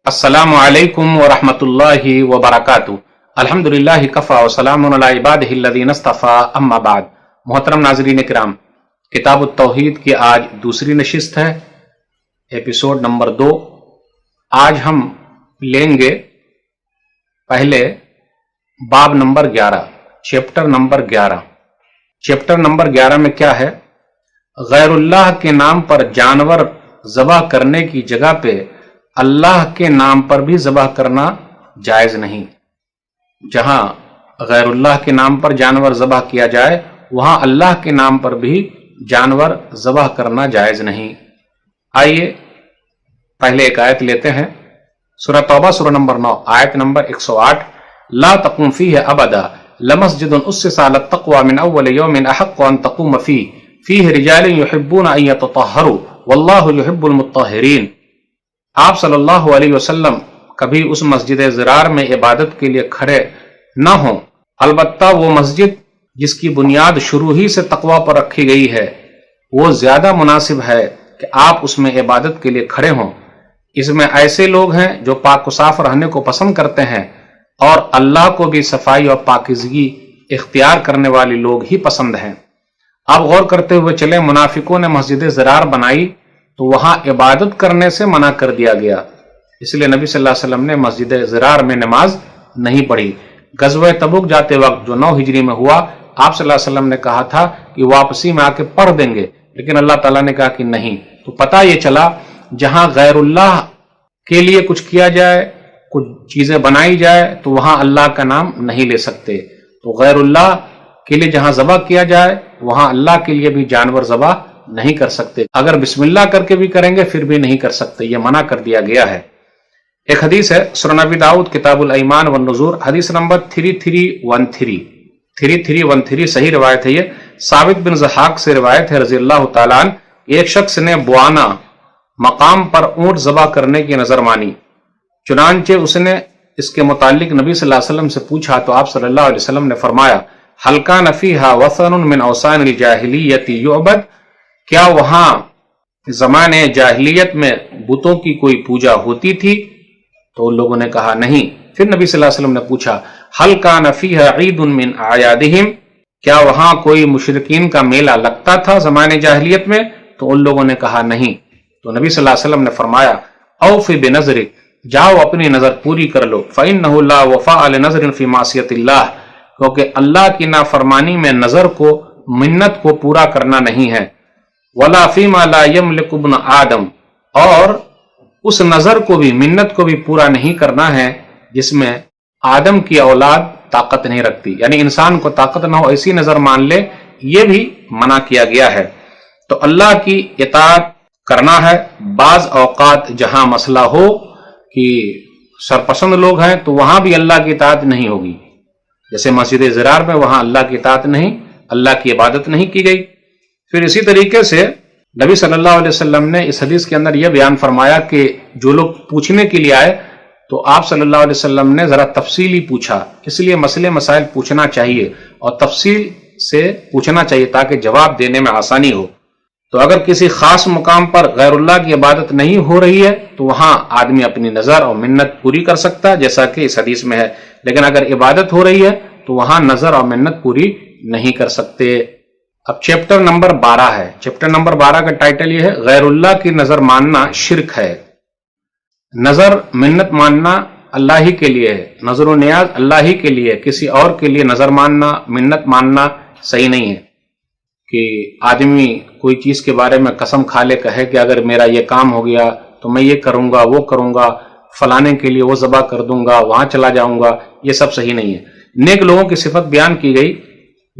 السلام علیکم ورحمۃ اللہ وبرکاتہ۔ الحمدللہ کفا وسلام علی عبادہ الذین اصطفی، اما بعد۔ محترم ناظرین کرام، کتاب التوحید کی آج دوسری نشست ہے، ایپیسوڈ نمبر 2۔ آج ہم لیں گے پہلے باب number 11، chapter number 11۔ Chapter number 11 میں کیا ہے؟ غیر اللہ کے نام پر جانور ذبح کرنے کی جگہ پہ اللہ کے نام پر بھی ذبح کرنا جائز نہیں۔ جہاں غیر اللہ کے نام پر جانور ذبح کیا جائے وہاں اللہ کے نام پر بھی جانور ذبح کرنا جائز نہیں۔ آئیے پہلے ایک آیت لیتے ہیں، سورہ توبہ سورہ نمبر 9 آیت نمبر 108۔ لا تقم فیہ ابدا لمسجد اسس علی التقوی من اول یوم احق ان تقوم فیہ رجال یحبون ان یتطہروا واللہ یحب المطہرین۔ آپ صلی اللہ علیہ وسلم کبھی اس مسجد ضرار میں عبادت کے لیے کھڑے نہ ہوں، البتہ وہ مسجد جس کی بنیاد شروع ہی سے تقوی پر رکھی گئی ہے وہ زیادہ مناسب ہے کہ آپ اس میں عبادت کے لیے کھڑے ہوں۔ اس میں ایسے لوگ ہیں جو پاک و صاف رہنے کو پسند کرتے ہیں اور اللہ کو بھی صفائی اور پاکیزگی اختیار کرنے والے لوگ ہی پسند ہیں۔ آپ غور کرتے ہوئے چلیں، منافقوں نے مسجد ضرار بنائی تو وہاں عبادت کرنے سے منع کر دیا گیا، اس لیے نبی صلی اللہ علیہ وسلم نے مسجد ضرار میں نماز نہیں پڑھی۔ غزوہ تبوک جاتے وقت جو 9 ہجری میں ہوا، آپ صلی اللہ علیہ وسلم نے کہا تھا کہ واپسی میں آ کے پڑھ دیں گے، لیکن اللہ تعالیٰ نے کہا کہ نہیں۔ تو پتہ یہ چلا جہاں غیر اللہ کے لیے کچھ کیا جائے، کچھ چیزیں بنائی جائے تو وہاں اللہ کا نام نہیں لے سکتے۔ تو غیر اللہ کے لیے جہاں ذبح کیا جائے وہاں اللہ کے لیے بھی جانور ذبح نہیں کر سکتے، اگر بسم اللہ کر کے بھی کریں گے پھر بھی نہیں کر سکتے، یہ منع کر دیا گیا ہے۔ ایک حدیث ہے سنن ابی داؤد کتاب الایمان والنذور، حدیث نمبر 3313 صحیح روایت ہے۔ یہ ثابت بن ضحاک سے روایت ہے رضی اللہ تعالیٰ عنہ، ایک شخص نے بوانا مقام پر اونٹ ذبح کرنے کی نظر مانی، چنانچہ اس نے اس کے متعلق نبی صلی اللہ علیہ وسلم سے پوچھا تو آپ صلی اللہ علیہ وسلم نے فرمایا هل كان فيها وثن من اوثان الجاہلیت یعبد، کیا وہاں زمانے جاہلیت میں بتوں کی کوئی پوجا ہوتی تھی؟ تو ان لوگوں نے کہا نہیں۔ پھر نبی صلی اللہ علیہ وسلم نے پوچھا هل كان فيها عید من اعیادهم، کیا وہاں کوئی مشرکین کا میلہ لگتا تھا زمانے جاہلیت میں؟ تو ان لوگوں نے کہا نہیں۔ تو نبی صلی اللہ علیہ وسلم نے فرمایا اوفی بنظرک، جاؤ اپنی نظر پوری کر لو، فإنه لا وفاء لنظر في معصیت اللہ، کیونکہ اللہ کی نافرمانی میں نظر کو، منت کو پورا کرنا نہیں ہے۔ ولا فیما لا یملک ابن آدم، اور اس نظر کو بھی، منت کو بھی پورا نہیں کرنا ہے جس میں آدم کی اولاد طاقت نہیں رکھتی، یعنی انسان کو طاقت نہ ہو ایسی نظر مان لے، یہ بھی منع کیا گیا ہے۔ تو اللہ کی اطاعت کرنا ہے۔ بعض اوقات جہاں مسئلہ ہو کہ سرپسند لوگ ہیں تو وہاں بھی اللہ کی اطاعت نہیں ہوگی، جیسے مسجد ضرار میں وہاں اللہ کی اطاعت نہیں، اللہ کی عبادت نہیں کی گئی۔ پھر اسی طریقے سے نبی صلی اللہ علیہ وسلم نے اس حدیث کے اندر یہ بیان فرمایا کہ جو لوگ پوچھنے کے لیے آئے تو آپ صلی اللہ علیہ وسلم نے ذرا تفصیلی پوچھا، اس لیے مسئلے مسائل پوچھنا چاہیے اور تفصیل سے پوچھنا چاہیے تاکہ جواب دینے میں آسانی ہو۔ تو اگر کسی خاص مقام پر غیر اللہ کی عبادت نہیں ہو رہی ہے تو وہاں آدمی اپنی نظر اور منت پوری کر سکتا ہے جیسا کہ اس حدیث میں ہے، لیکن اگر عبادت ہو رہی ہے تو وہاں نظر اور منت پوری نہیں کر سکتے۔ اب چیپٹر نمبر 12 ہے۔ چیپٹر نمبر 12 کا ٹائٹل یہ ہے غیر اللہ کی نظر ماننا شرک ہے۔ نظر منت ماننا اللہ ہی کے لیے ہے، نظر و نیاز اللہ ہی کے لیے، کسی اور کے لیے نظر ماننا، منت ماننا صحیح نہیں ہے۔ کہ آدمی کوئی چیز کے بارے میں قسم کھا لے، کہے کہ اگر میرا یہ کام ہو گیا تو میں یہ کروں گا، وہ کروں گا، فلانے کے لیے وہ ذبح کر دوں گا، وہاں چلا جاؤں گا، یہ سب صحیح نہیں ہے۔ نیک لوگوں کی صفت بیان کی گئی،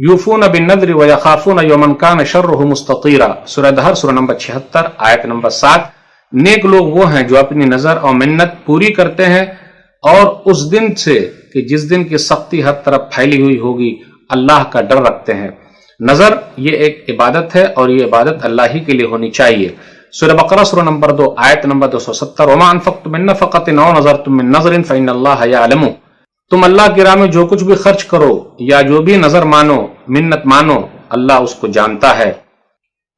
یوفون بالنذر ویخافون یوما کان شرہ مستطیرا، سورہ دہر سورہ نمبر 76 آیت نمبر 7۔ نیک لوگ وہ ہیں جو اپنی نظر اور منت پوری کرتے ہیں اور اس دن سے کہ جس دن کی سختی ہر طرف پھیلی ہوئی ہوگی اللہ کا ڈر رکھتے ہیں۔ نظر یہ ایک عبادت ہے اور یہ عبادت اللہ ہی کے لیے ہونی چاہیے۔ سورہ بقرہ سورہ نمبر 2 آیت نمبر 270، وما انفقتم من نفقۃ او نذرتم من نذر فإن اللہ یعلم، تم اللہ کی راہ میں جو کچھ بھی خرچ کرو یا جو بھی نظر مانو، منت مانو، اللہ اس کو جانتا ہے۔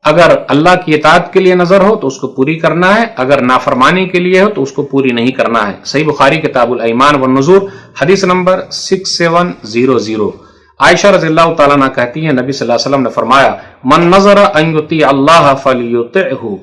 اگر اللہ کی اطاعت کے لیے نظر ہو تو اس کو پوری کرنا ہے، اگر نافرمانی کے لیے ہو تو اس کو پوری نہیں کرنا ہے۔ صحیح بخاری کتاب الایمان والنذور حدیث نمبر 6700۔ عائشہ رضی اللہ تعالیٰ عنہ کہتی ہیں نبی صلی اللہ علیہ وسلم نے فرمایا من نظر ان یطیع اللہ فلیطعہ،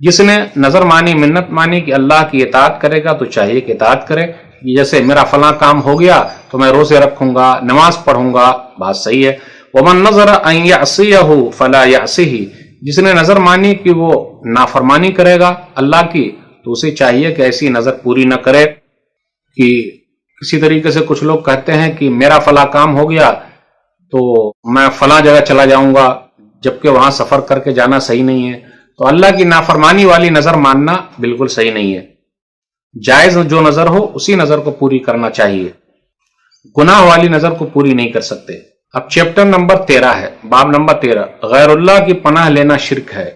جس نے نظر مانی، منت مانی کہ اللہ کی اطاعت کرے گا تو چاہیے کہ اطاعت کرے۔ جیسے میرا فلاں کام ہو گیا تو میں روزے رکھوں گا، نماز پڑھوں گا، بات صحیح ہے۔ ومن نظر ان یعصیہ فلا یعصہ، جس نے نظر مانی کہ وہ نافرمانی کرے گا اللہ کی تو اسے چاہیے کہ ایسی نظر پوری نہ کرے۔ کہ کسی طریقے سے کچھ لوگ کہتے ہیں کہ میرا فلاں کام ہو گیا تو میں فلاں جگہ چلا جاؤں گا، جبکہ وہاں سفر کر کے جانا صحیح نہیں ہے۔ تو اللہ کی نافرمانی والی نظر ماننا بالکل صحیح نہیں ہے۔ جائز جو نظر ہو اسی نظر کو پوری کرنا چاہیے، گناہ والی نظر کو پوری نہیں کر سکتے۔ اب چیپٹر نمبر 13 ہے، باب نمبر 13، غیر اللہ کی پناہ لینا شرک ہے۔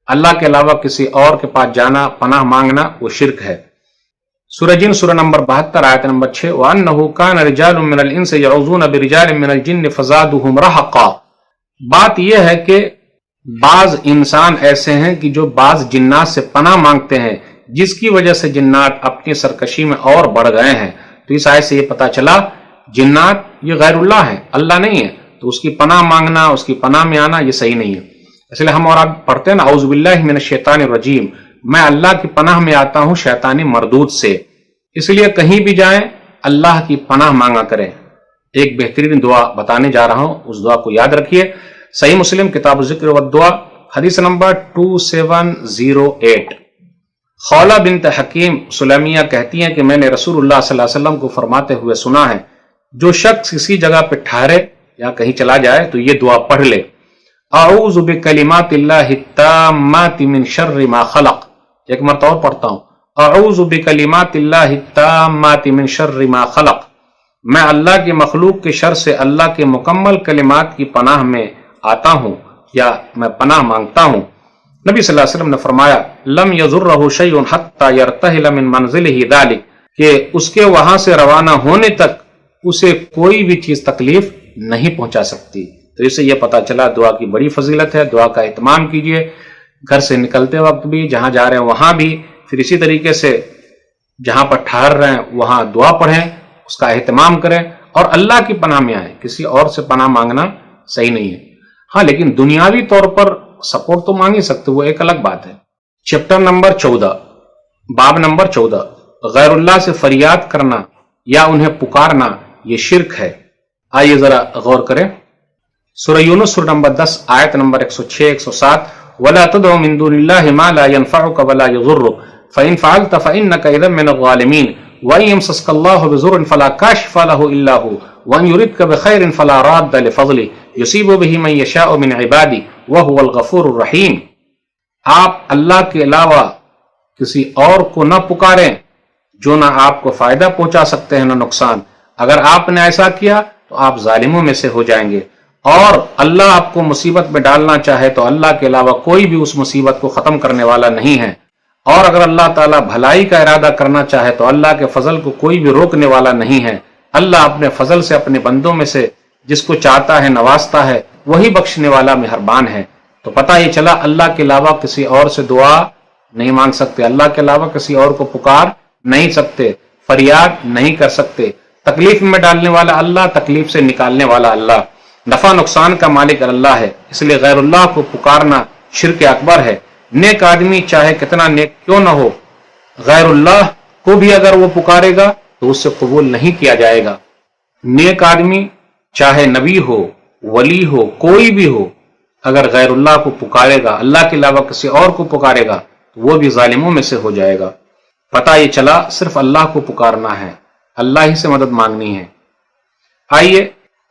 اللہ کے علاوہ کسی اور کے پاس جانا، پناہ مانگنا، وہ شرک ہے۔ سورہ جن سورہ نمبر 72 آیت نمبر 6، وَأَنَّهُ كَانَ رِجَالٌ مِّنَ الْإِنسِ يَعُوذُونَ بِرِجَالٍ مِّنَ الْجِنِّ فَزَادُوهُمْ رَهَقًا۔ بات یہ ہے کہ بعض انسان ایسے ہیں کہ جو بعض جنات سے پناہ مانگتے ہیں، جس کی وجہ سے جنات اپنی سرکشی میں اور بڑھ گئے ہیں۔ تو اس آیت سے یہ پتا چلا جنات یہ غیر اللہ ہے، اللہ نہیں ہے، تو اس کی پناہ مانگنا، اس کی پناہ میں آنا یہ صحیح نہیں ہے۔ اس لیے ہم اور آپ پڑھتے ہیں نا اعوذ باللہ من الشیطان الرجیم، میں اللہ کی پناہ میں آتا ہوں شیطانی مردود سے۔ اس لیے کہیں بھی جائیں اللہ کی پناہ مانگا کریں۔ ایک بہترین دعا بتانے جا رہا ہوں، اس دعا کو یاد رکھیے۔ صحیح مسلم کتاب الذکر والدعا حدیث نمبر 2708۔ خولہ بنت حکیم سلیمیہ کہتی ہیں کہ میں نے رسول اللہ صلی اللہ علیہ وسلم کو فرماتے ہوئے سنا ہے، جو شخص کسی جگہ پہ ٹھہرے یا کہیں چلا جائے تو یہ دعا پڑھ لے، اعوذ بکلمات اللہ التامات من شر ما خلق۔ ایک مرتبہ اور پڑھتا ہوں، اعوذ بکلمات اللہ التامات من شر ما خلق۔ میں اللہ کی مخلوق کے شر سے اللہ کے مکمل کلمات کی پناہ میں آتا ہوں یا میں پناہ مانگتا ہوں۔ نبی صلی اللہ علیہ وسلم نے فرمایا لم یضرہ شیء حتی یرتحل من منزلہ ذلک، کہ اس کے وہاں سے روانہ ہونے تک اسے کوئی بھی چیز تکلیف نہیں پہنچا سکتی۔ تو اسے یہ پتا چلا دعا کی بڑی فضیلت ہے، دعا کا اہتمام کیجئے، گھر سے نکلتے وقت بھی، جہاں جا رہے ہیں وہاں بھی، پھر اسی طریقے سے جہاں پر ٹھہر رہے ہیں وہاں دعا پڑھیں، اس کا اہتمام کریں اور اللہ کی پناہ میں آئیں۔ کسی اور سے پناہ مانگنا صحیح نہیں ہے۔ ہاں لیکن دنیاوی طور پر سپورٹ تو مانگ ہی سکتے، وہ ایک الگ بات ہے۔ چیپٹر نمبر 14، باب نمبر 14، غیر اللہ سے فریاد کرنا یا انہیں پکارنا یہ شرک ہے۔ آئیے ذرا غور کریں۔ سورہ یونس سورہ نمبر 10 آیت نمبر 106 107، وَلَا تَدْعُ مِن دُونِ اللَّهِ مَا لَا يَنفَعُكَ وَلَا يَضُرُّكَ فَإِن فَعَلْتَ فَإِنَّكَ إِذًا مِنَ الظَّالِمِينَ وَإِن يَمْسَسْكَ اللَّهُ بِضُرٍّ فَلَا كَاشِفَ لَهُ إِلَّا هُوَ وَإِن يُرِدْكَ بِخَيْرٍ فَلَا رَادَّ لِفَضْلِهِ يُصِيبُ بِهِ مَن يَشَاءُ مِنْ عِبَادِهِ وَهُوَ الْغَفُورُ الرَّحِيمُ۔ آپ اللہ کے علاوہ کسی اور کو نہ پکاریں جو نہ آپ کو فائدہ پہنچا سکتے ہیں نہ نقصان۔ اگر آپ نے ایسا کیا تو آپ ظالموں میں سے ہو جائیں گے، اور اللہ آپ کو مصیبت میں ڈالنا چاہے تو اللہ کے علاوہ کوئی بھی اس مصیبت کو ختم کرنے والا نہیں ہے، اور اگر اللہ تعالیٰ بھلائی کا ارادہ کرنا چاہے تو اللہ کے فضل کو کوئی بھی روکنے والا نہیں ہے۔ اللہ اپنے فضل سے اپنے بندوں میں سے جس کو چاہتا ہے نوازتا ہے، وہی بخشنے والا مہربان ہے۔ تو پتہ یہ چلا اللہ کے علاوہ کسی اور سے دعا نہیں مانگ سکتے، اللہ کے علاوہ کسی اور کو پکار نہیں سکتے، فریاد نہیں کر سکتے۔ تکلیف میں ڈالنے والا اللہ، تکلیف سے نکالنے والا اللہ، نفع نقصان کا مالک اللہ ہے۔ اس لیے غیر اللہ کو پکارنا شرک اکبر ہے۔ نیک آدمی چاہے کتنا نیک کیوں نہ ہو، غیر اللہ کو بھی اگر وہ پکارے گا تو اس سے قبول نہیں کیا جائے گا۔ نیک آدمی چاہے نبی ہو، ولی ہو، کوئی بھی ہو، اگر غیر اللہ کو پکارے گا، اللہ کے علاوہ کسی اور کو پکارے گا تو وہ بھی ظالموں میں سے ہو جائے گا۔ پتہ یہ چلا صرف اللہ کو پکارنا ہے، اللہ ہی سے مدد مانگنی ہے۔ آئیے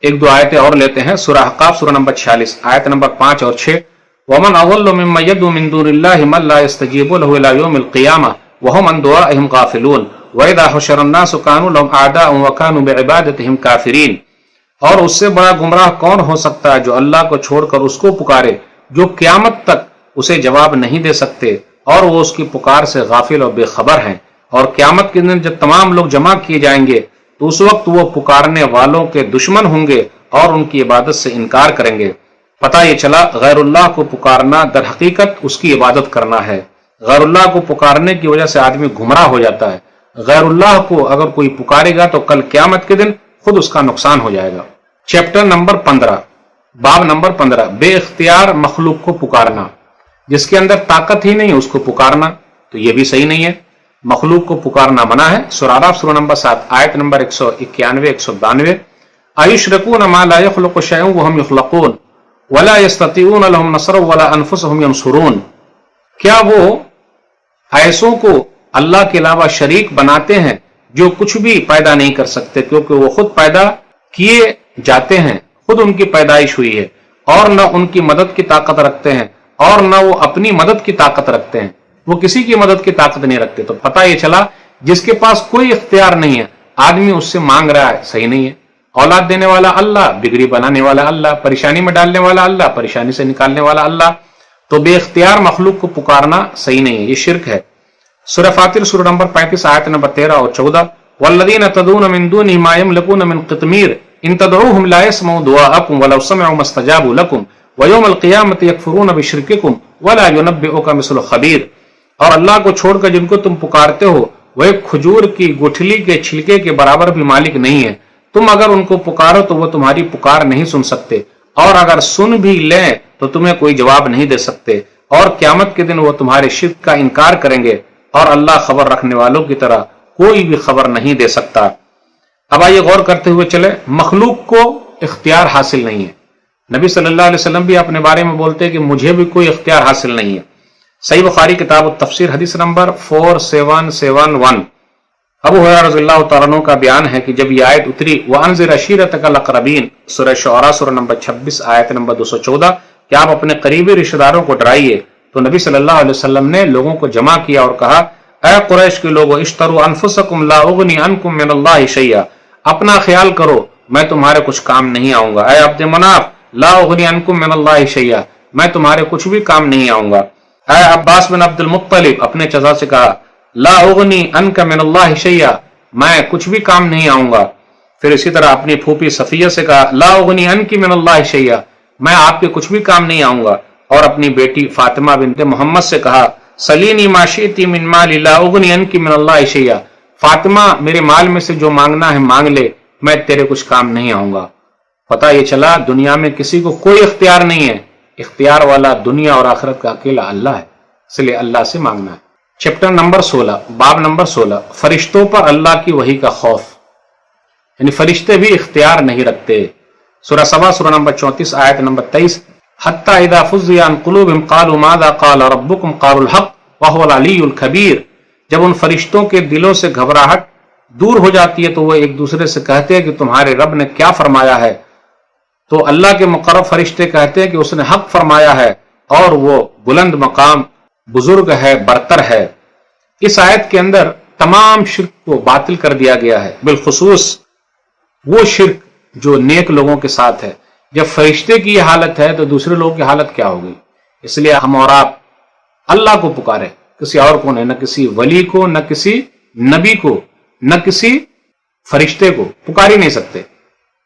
ایک دو آیتیں اور لیتے ہیں۔ سورہ احقاف سورہ نمبر 46 آیت نمبر 5 اور 6، وَمَنْ أَضَلُّ مِمَّن يَدْعُو مِن دُونِ اللَّهِ مَن لَّا يَسْتَجِيبُ لَهُ إِلَىٰ يَوْمِ الْقِيَامَةِ وَهُمْ عَن دُعَائِهِمْ غَافِلُونَ وَإِذَا حُشِرَ النَّاسُ كَانُوا لَهُمْ أَعْدَاءً وَكَانُوا بِعِبَادَتِهِمْ كَافِرِينَ۔ اور اس سے بڑا گمراہ کون ہو سکتا ہے جو اللہ کو چھوڑ کر اس کو پکارے، جو قیامت تک اسے جواب نہیں دے سکتے اور وہ اس کی پکار سے غافل اور بے خبر ہیں۔ اور قیامت کے دن جب تمام لوگ جمع کیے جائیں گے تو اس وقت وہ پکارنے والوں کے دشمن ہوں گے اور ان کی عبادت سے انکار کریں گے۔ پتہ یہ چلا غیر اللہ کو پکارنا در حقیقت اس کی عبادت کرنا ہے. غیر اللہ کو پکارنے کی وجہ سے آدمی گمراہ ہو جاتا ہے. غیر اللہ کو اگر کوئی پکارے گا تو کل قیامت کے دن خود اس کا نقصان ہو جائے گا. چیپٹر نمبر 15 باب نمبر 15 بے اختیار مخلوق کو پکارنا. جس کے اندر طاقت ہی نہیں ہے اس کو پکارنا تو یہ بھی صحیح نہیں ہے. مخلوق کو پکارنا منع ہے. سورہ اعراف سورہ نمبر 7 آیت نمبر 191 192. ایشرکون ما لا یخلق شیئا وهم یخلقون ولا یستطیعون لهم نصرا ولا انفسهم ینصرون. کیا وہ ایسوں کو اللہ کے علاوہ شریک بناتے ہیں جو کچھ بھی پیدا نہیں کر سکتے کیونکہ وہ خود پیدا کیے جاتے ہیں, خود ان کی پیدائش ہوئی ہے, اور نہ ان کی مدد کی طاقت رکھتے ہیں اور نہ وہ اپنی مدد کی طاقت رکھتے ہیں, وہ کسی کی مدد کی طاقت نہیں رکھتے. تو پتہ یہ چلا جس کے پاس کوئی اختیار نہیں ہے آدمی اس سے مانگ رہا ہے, صحیح نہیں ہے. اولاد دینے والا اللہ, بگڑی بنانے والا اللہ, پریشانی میں ڈالنے والا اللہ, پریشانی سے نکالنے والا اللہ. تو بے اختیار مخلوق کو پکارنا صحیح نہیں ہے, یہ شرک ہے. سورہ فاطر سورہ نمبر 35 آیت نمبر 13 اور 14. والذین تدعون من دونه ما یملکون من قطمیر ان تدعوهم لا يسمعوا دعاءکم ولو سمعوا ما استجابوا لکم ویوم القیامۃ یکفرون بشرککم ولا ینبئک مثل خبیر. اور اللہ کو چھوڑ کر جن کو تم پکارتے ہو وہ ایک کھجور کی گٹھلی کے چھلکے کے برابر بھی مالک نہیں ہے. تم اگر ان کو پکارو تو وہ تمہاری پکار نہیں سن سکتے, اور اگر سن بھی لیں تو تمہیں کوئی جواب نہیں دے سکتے, اور قیامت کے دن وہ تمہارے شرک کا انکار کریں گے, اور اللہ خبر رکھنے والوں کی طرح کوئی بھی خبر نہیں دے سکتا. اب آئیے غور کرتے ہوئے چلے. مخلوق کو اختیار حاصل نہیں ہے. نبی صلی اللہ علیہ وسلم بھی اپنے بارے میں بولتے ہیں کہ مجھے بھی کوئی اختیار حاصل نہیں ہے. صحیح بخاری کتاب التفسیر حدیث نمبر 4771. ابو ہریرہ رضی اللہ تعالیٰ عنہ کا بیان ہے کہ جب یہ آیت اتری وَأَنذِرْ عَشِيرَتَكَ الْأَقْرَبِينَ سورہ شعراء سورہ نمبر 26 آیت نمبر 214 کہ آپ اپنے قریبی رشتہ داروں کو ڈرائیے, تو نبی صلی اللہ علیہ وسلم نے لوگوں کو جمع کیا اور کہا اے قریش کے لوگو اشتروا انفسکم لا اغنی عنکم من اللہ شیئا, اپنا خیال کرو میں تمہارے کچھ کام نہیں آؤں گا. اے عبد مناف لا اغنی عنکم من اللہ شیئا, میں تمہارے کچھ بھی کام نہیں آؤں گا. اے عباس بن عبد المطلب اپنے چچا سے کہا لا اغنی عنک من اللہ شیئا, میں کچھ بھی کام نہیں آؤں گا. پھر اسی طرح اپنی پھوپھی صفیہ سے کہا لا اغنی عنکی من اللہ شیئا, میں آپ کے کچھ بھی کام نہیں آؤں گا. اور اپنی بیٹی فاطمہ بنت محمد سے کہا سلینی ما شئتی من مالی لا اغنی عنکی من اللہ شیئا, فاطمہ میرے مال میں سے جو مانگنا ہے مانگ لے, میں تیرے کچھ کام نہیں آؤں گا. پتہ یہ چلا دنیا میں کسی کو کوئی اختیار نہیں ہے, اختیار والا دنیا اور آخرت کا اکیلا اللہ ہے, اس لیے اللہ سے مانگنا ہے. چیپٹر نمبر 16 باب نمبر 16 فرشتوں پر اللہ کی وحی کا خوف. یعنی فرشتے بھی اختیار نہیں رکھتے. سورہ سبا سورہ نمبر 34 آیت نمبر 23 حتی اذا فزع عن قلوبهم قالوا ماذا قال ربكم قالوا الحق وهو العلی الکبیر. جب ان فرشتوں کے دلوں سے گھبراہٹ دور ہو جاتی ہے تو وہ ایک دوسرے سے کہتے ہیں کہ تمہارے رب نے کیا فرمایا ہے, تو اللہ کے مقرب فرشتے کہتے ہیں کہ اس نے حق فرمایا ہے اور وہ بلند مقام بزرگ ہے, برتر ہے. اس آیت کے اندر تمام شرک کو باطل کر دیا گیا ہے, بالخصوص وہ شرک جو نیک لوگوں کے ساتھ ہے. جب فرشتے کی یہ حالت ہے تو دوسرے لوگوں کی حالت کیا ہوگی. اس لیے ہم اور آپ اللہ کو پکارے, کسی اور کو نہیں, نہ کسی ولی کو, نہ کسی نبی کو, نہ کسی فرشتے کو پکار ہی نہیں سکتے.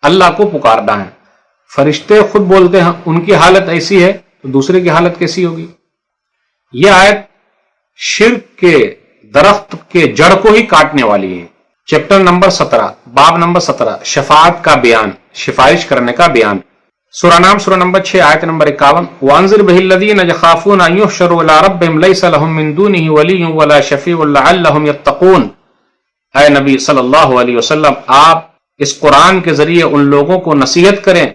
اللہ کو پکارنا ہے. فرشتے خود بولتے ہیں ان کی حالت ایسی ہے تو دوسرے کی حالت کیسی ہوگی. یہ آیت شرک کے درخت کے جڑ کو ہی کاٹنے والی ہے. چیپٹر نمبر 17 باب نمبر 17 شفاعت کا بیان, سفارش کرنے کا بیان. سورہ نام سورہ نمبر 6 آیت نمبر 51 وانذر به الذین یخافون ان یحشروا الی ربهم لیس لهم من دونه ولی ولا شفیع لعلهم یتقون. اے نبی صلی اللہ علیہ وسلم آپ اس قرآن کے ذریعے ان لوگوں کو نصیحت کریں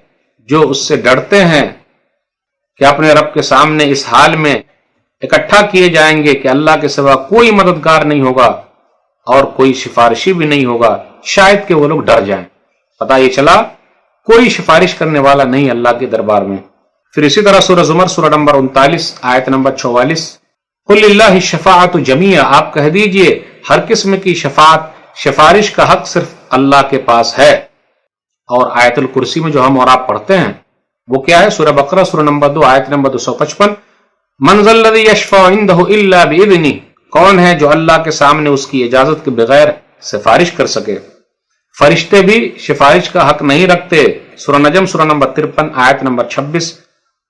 جو اس سے ڈرتے ہیں کہ اپنے رب کے سامنے اس حال میں اکٹھا کیے جائیں گے کہ اللہ کے سوا کوئی مددگار نہیں ہوگا اور کوئی سفارشی بھی نہیں ہوگا, شاید کہ وہ لوگ ڈر جائیں. پتہ یہ چلا کوئی سفارش کرنے والا نہیں اللہ کے دربار میں. پھر اسی طرح سورہ زمر سورہ نمبر 39 آیت نمبر 44 قل للہ الشفاعۃ جمیعا, آپ کہہ دیجئے ہر قسم کی شفاعت, سفارش کا حق صرف اللہ کے پاس ہے. اور آیت الکرسی میں جو ہم اور آپ پڑھتے ہیں وہ کیا ہے؟ سورہ بقرہ سورہ نمبر 2 آیت نمبر 255 من ذا الذی یشفع عنده الا باذنہ, کون ہے جو اللہ کے سامنے اس کی اجازت کے بغیر سفارش کر سکے. فرشتے بھی سفارش کا حق نہیں رکھتے. سورہ نجم سورہ نمبر 53 آیت نمبر 26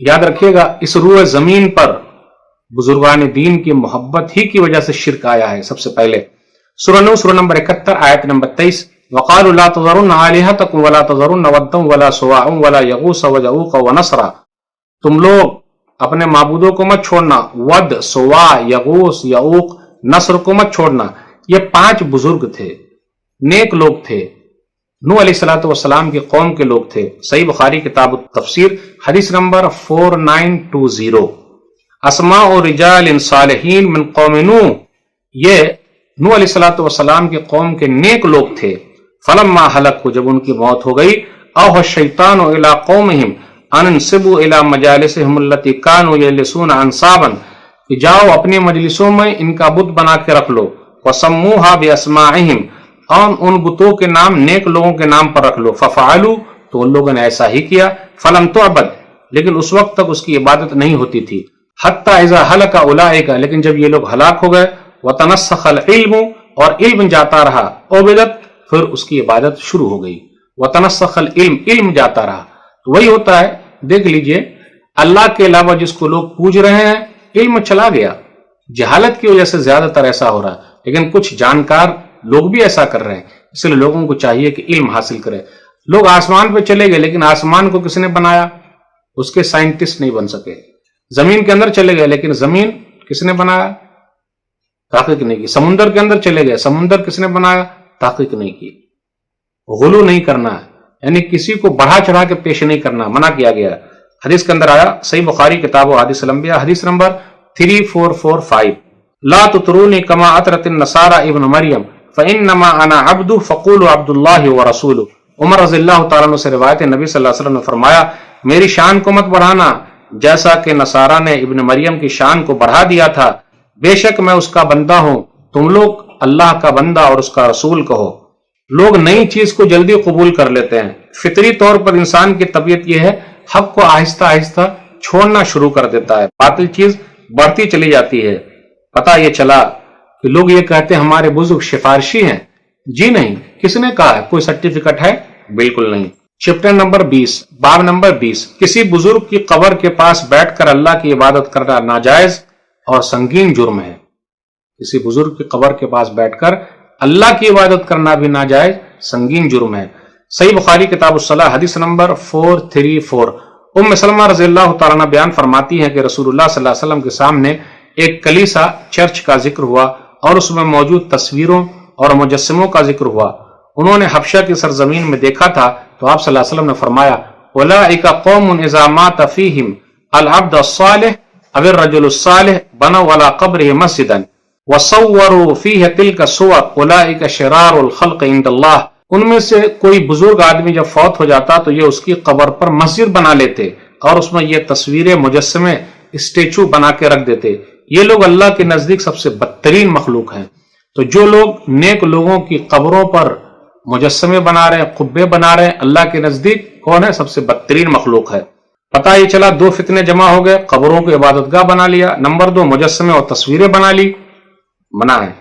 یاد رکھیے گا اس روح زمین پر بزرگان دین کی محبت ہی کی وجہ سے شرک آیا ہے سب سے پہلے. سورہ نور سورہ نمبر 71 آیت نمبر 23. وقالوا لا تذرن آلهتكم ولا تذرن ودا ولا سواع ولا يغوث ويعوق ونسرا. تم لوگ اپنے معبودوں کو مت چھوڑنا، ود، سواع، یغوث، یعوق، نصر کو مت چھوڑنا. یہ 5 بزرگ تھے، نیک لوگ تھے، نوح علیہ الصلوۃ والسلام کی قوم کے لوگ تھے. صحیح بخاری کتاب التفسیر حدیث نمبر 4920. اسماء رجال صالحین من قوم نوح، یہ نوح علیہ الصلوۃ والسلام کی قوم کے نیک لوگ تھے. فلما ہلکوا، جب ان کی موت ہو گئی، اوحى الشیطان الی قومہم ان انصبوا الی مجالسہم التی کانوا یجلسون انصابا، کہ جاؤ اپنی مجلسوں میں ان کا بت بنا کے رکھ لو. وسموها باسماءہم، اور ان بتوں کے نام نیک لوگوں کے نام پر رکھ لو. ففعلوا، تو ان لوگوں نے ایسا ہی کیا. فلم تعبد، لیکن اس وقت تک اس کی عبادت نہیں ہوتی تھی. حتی اذا ہلک اولئک، لیکن جب یہ لوگ ہلاک ہو گئے. وتنسخ العلم، اور علم جاتا رہا. عبدت، پھر اس کی عبادت شروع ہو گئی. وتنسخ العلم، علم جاتا رہا. تو وہی ہوتا ہے، دیکھ لیجئے اللہ کے علاوہ جس کو لوگ پوج رہے ہیں علم چلا گیا. جہالت کی وجہ سے زیادہ تر ایسا ہو رہا ہے، لیکن کچھ جانکار لوگ بھی ایسا کر رہے ہیں. اس لیے لوگوں کو چاہیے کہ علم حاصل کرے. لوگ آسمان پہ چلے گئے، لیکن آسمان کو کس نے بنایا؟ اس کے سائنٹسٹ نہیں بن سکے. زمین کے اندر چلے گئے، لیکن زمین کس نے بنایا؟ تحقیق نہیں کی. سمندر کے اندر چلے گئے، سمندر کس نے بنایا؟ تحقیق نہیں کی. غلو نہیں کرنا ہے، یعنی کسی کو بڑھا چڑھا کے پیش نہیں کرنا، منع کیا گیا. حدیث کے اندر آیا، صحیح بخاری کتاب و حدیث الانبیاء حدیث نمبر 3445. لا تطرونی کما اطرت النصارى ابن مریم فانما انا عبد فقولوا عبد اللہ ورسولہ. عمر رضی اللہ تعالیٰ عنہ سے روایت ہے، نبی صلی اللہ علیہ وسلم نے فرمایا میری شان کو مت بڑھانا جیسا کہ نصارہ نے ابن مریم کی شان کو بڑھا دیا تھا. بے شک میں اس کا بندہ ہوں، تم لوگ اللہ کا بندہ اور اس کا رسول کہو. لوگ نئی چیز کو جلدی قبول کر لیتے ہیں. فطری طور پر انسان کی طبیعت یہ ہے، حق کو آہستہ آہستہ چھوڑنا شروع کر دیتا ہے. باطل چیز بڑھتی چلی جاتی ہے. پتہ یہ چلا کہ لوگ یہ کہتے ہیں ہمارے بزرگ سفارشی ہیں. جی نہیں، کس نے کہا ہے؟ کوئی سرٹیفکیٹ ہے؟ بالکل نہیں. چیپٹر نمبر 20 باب نمبر 20. کسی بزرگ کی قبر کے پاس بیٹھ کر اللہ کی عبادت کرنا ناجائز اور سنگین جرم ہے. کسی بزرگ کی قبر کے پاس بیٹھ کر اللہ کی عبادت کرنا بھی ناجائز، سنگین جرم ہے. صحیح بخاری کتاب الصلاۃ حدیث نمبر 434. ام سلمہ رضی اللہ تعالیٰ عنہ بیان فرماتی ہیں کہ رسول اللہ صلی اللہ علیہ وسلم کے سامنے ایک کلیسا چرچ کا ذکر ہوا اور اس میں موجود تصویروں اور مجسموں کا ذکر ہوا. انہوں نے حبشہ کی سرزمین میں دیکھا تھا تو آپ صلی اللہ علیہ وسلم نے فرمایا اولئک قوم اذا مات فیہم العبد الصالح او الرجل الصالح بنوا علی قبره مسجدا وصوروا فیہ تلک الصور اولئک شرار الخلق عند اللہ. ان میں سے کوئی بزرگ آدمی جب فوت ہو جاتا تو یہ اس کی قبر پر مسجد بنا لیتے اور اس میں یہ تصویریں، مجسمے، اسٹیچو بنا کے رکھ دیتے. یہ لوگ اللہ کے نزدیک سب سے بدترین مخلوق ہیں. تو جو لوگ نیک لوگوں کی قبروں پر مجسمے بنا رہے ہیں، قبے بنا رہے ہیں، اللہ کے نزدیک کون ہے؟ سب سے بدترین مخلوق ہے. پتہ یہ چلا 2 فتنے جمع ہو گئے. قبروں کو عبادت گاہ بنا لیا، نمبر 2 مجسمے اور تصویریں بنا لی. منع ہے.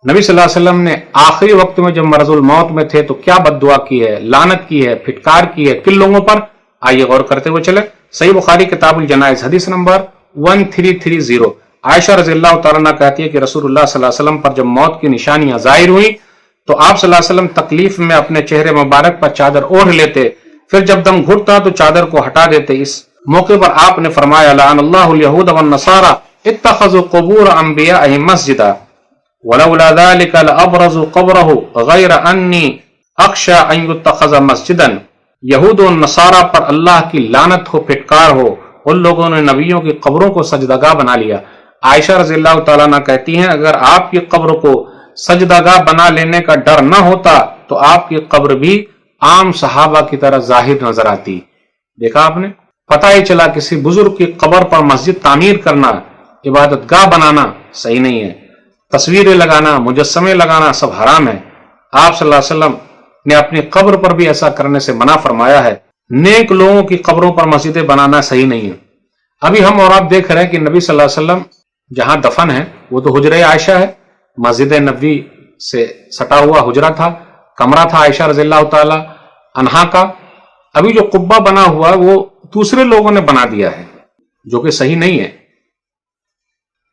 نبی صلی اللہ علیہ وسلم نے آخری وقت میں جب مرض الموت میں تھے تو کیا بد دعا کی ہے، لعنت کی ہے، پھٹکار کی ہے، کن لوگوں پر؟ آئیے غور کرتے ہوئے چلے. صحیح بخاری کتاب الجنائز حدیث نمبر 1330. عائشہ رضی اللہ تعالیٰ عنہ کہتی ہے کہ رسول اللہ صلی اللہ علیہ وسلم پر جب موت کی نشانیاں ظاہر ہوئی تو آپ صلی اللہ علیہ وسلم تکلیف میں اپنے چہرے مبارک پر چادر اوڑھ لیتے، پھر جب دم گھٹتا تو چادر کو ہٹا دیتے. اس موقع پر آپ نے فرمایا لعن اللہ الیہود والنصارى اتخذوا قبور انبیائهم مسجدا ولولا ذلك لابرزوا قبره غیر انی اخشى ان يتخذ مسجدا. یہود و نصارہ پر اللہ کی لعنت ہو، پھٹکار ہو، ان لوگوں نے نبیوں کی قبروں کو سجدہ گاہ بنا لیا. عائشہ رضی اللہ تعالیٰ عنہ کہتی ہیں اگر آپ کی قبر کو سجدہ گاہ بنا لینے کا ڈر نہ ہوتا تو آپ کی قبر بھی عام صحابہ کی طرح ظاہر نظر آتی. دیکھا آپ نے؟ پتہ ہی چلا کسی بزرگ کی قبر پر مسجد تعمیر کرنا، عبادت گاہ بنانا صحیح نہیں ہے. تصویریں لگانا، مجسمے لگانا سب حرام ہے. آپ صلی اللہ علیہ وسلم نے اپنی قبر پر بھی ایسا کرنے سے منع فرمایا ہے. نیک لوگوں کی قبروں پر مسجدیں بنانا صحیح نہیں ہے. ابھی ہم اور آپ دیکھ رہے ہیں کہ نبی صلی اللہ علیہ وسلم جہاں دفن ہے وہ تو حجرہ عائشہ ہے. مسجد نبوی سے سٹا ہوا حجرہ تھا، کمرہ تھا عائشہ رضی اللہ تعالی عنہا کا. ابھی جو قبہ بنا ہوا وہ دوسرے لوگوں نے بنا دیا ہے. جو کہ صحیح نہیں ہے۔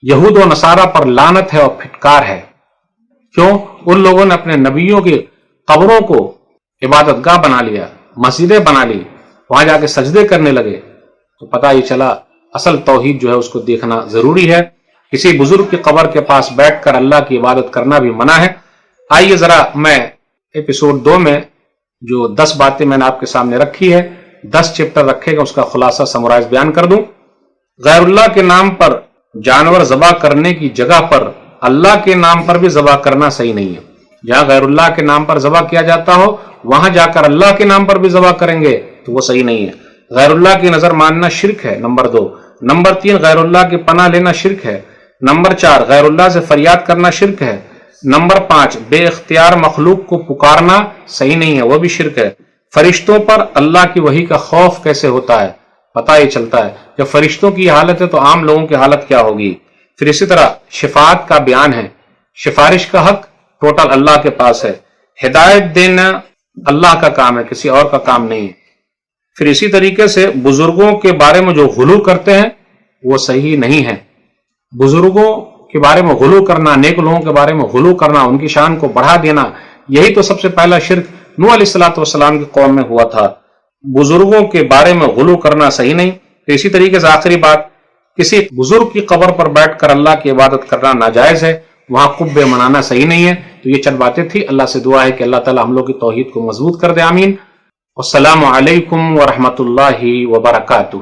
یہود و نصارہ پر لعنت ہے اور پھٹکار ہے۔ کیوں؟ ان لوگوں نے اپنے نبیوں کی قبروں کو عبادت گاہ بنا لیا، مسجدیں بنا لی، وہاں جا کے سجدے کرنے لگے۔ تو پتہ یہ چلا اصل توحید جو ہے اس کو دیکھنا ضروری ہے۔ کسی بزرگ کی قبر کے پاس بیٹھ کر اللہ کی عبادت کرنا بھی منع ہے۔ آئیے ذرا میں ایپیسوڈ 2 میں جو 10 باتیں میں نے آپ کے سامنے رکھی ہے، 10 چیپٹر رکھے گا، اس کا خلاصہ سمرائز بیان کر دوں۔ غیر اللہ کے نام پر جانور ذبح کرنے کی جگہ پر اللہ کے نام پر بھی ذبح کرنا صحیح نہیں ہے۔ جہاں غیر اللہ کے نام پر ذبح کیا جاتا ہو وہاں جا کر اللہ کے نام پر بھی ذبح کریں گے تو وہ صحیح نہیں ہے۔ غیر اللہ کی نظر ماننا شرک ہے، نمبر 2۔ نمبر 3، غیر اللہ کی پناہ لینا شرک ہے۔ نمبر 4، غیر اللہ سے فریاد کرنا شرک ہے۔ نمبر 5، بے اختیار مخلوق کو پکارنا صحیح نہیں ہے، وہ بھی شرک ہے۔ فرشتوں پر اللہ کی وحی کا خوف کیسے ہوتا ہے؟ پتہ یہ چلتا ہے جب فرشتوں کی حالت ہے تو عام لوگوں کی حالت کیا ہوگی۔ پھر اسی طرح شفاعت کا بیان ہے، سفارش کا حق ٹوٹل اللہ کے پاس ہے۔ ہدایت دینا اللہ کا کام ہے، کسی اور کا کام نہیں ہے۔ پھر اسی طریقے سے بزرگوں کے بارے میں جو غلو کرتے ہیں وہ صحیح نہیں ہے۔ بزرگوں کے بارے میں غلو کرنا، نیک لوگوں کے بارے میں غلو کرنا، ان کی شان کو بڑھا دینا، یہی تو سب سے پہلا شرک نوح علیہ السلام کی قوم میں ہوا تھا۔ بزرگوں کے بارے میں غلو کرنا صحیح نہیں۔ تو اسی طریقے سے آخری بات، کسی بزرگ کی قبر پر بیٹھ کر اللہ کی عبادت کرنا ناجائز ہے، وہاں قبے منانا صحیح نہیں ہے۔ تو یہ چند باتیں تھی۔ اللہ سے دعا ہے کہ اللہ تعالی ہم لوگ کی توحید کو مضبوط کر دے، آمین۔ السلام علیکم ورحمۃ اللہ وبرکاتہ۔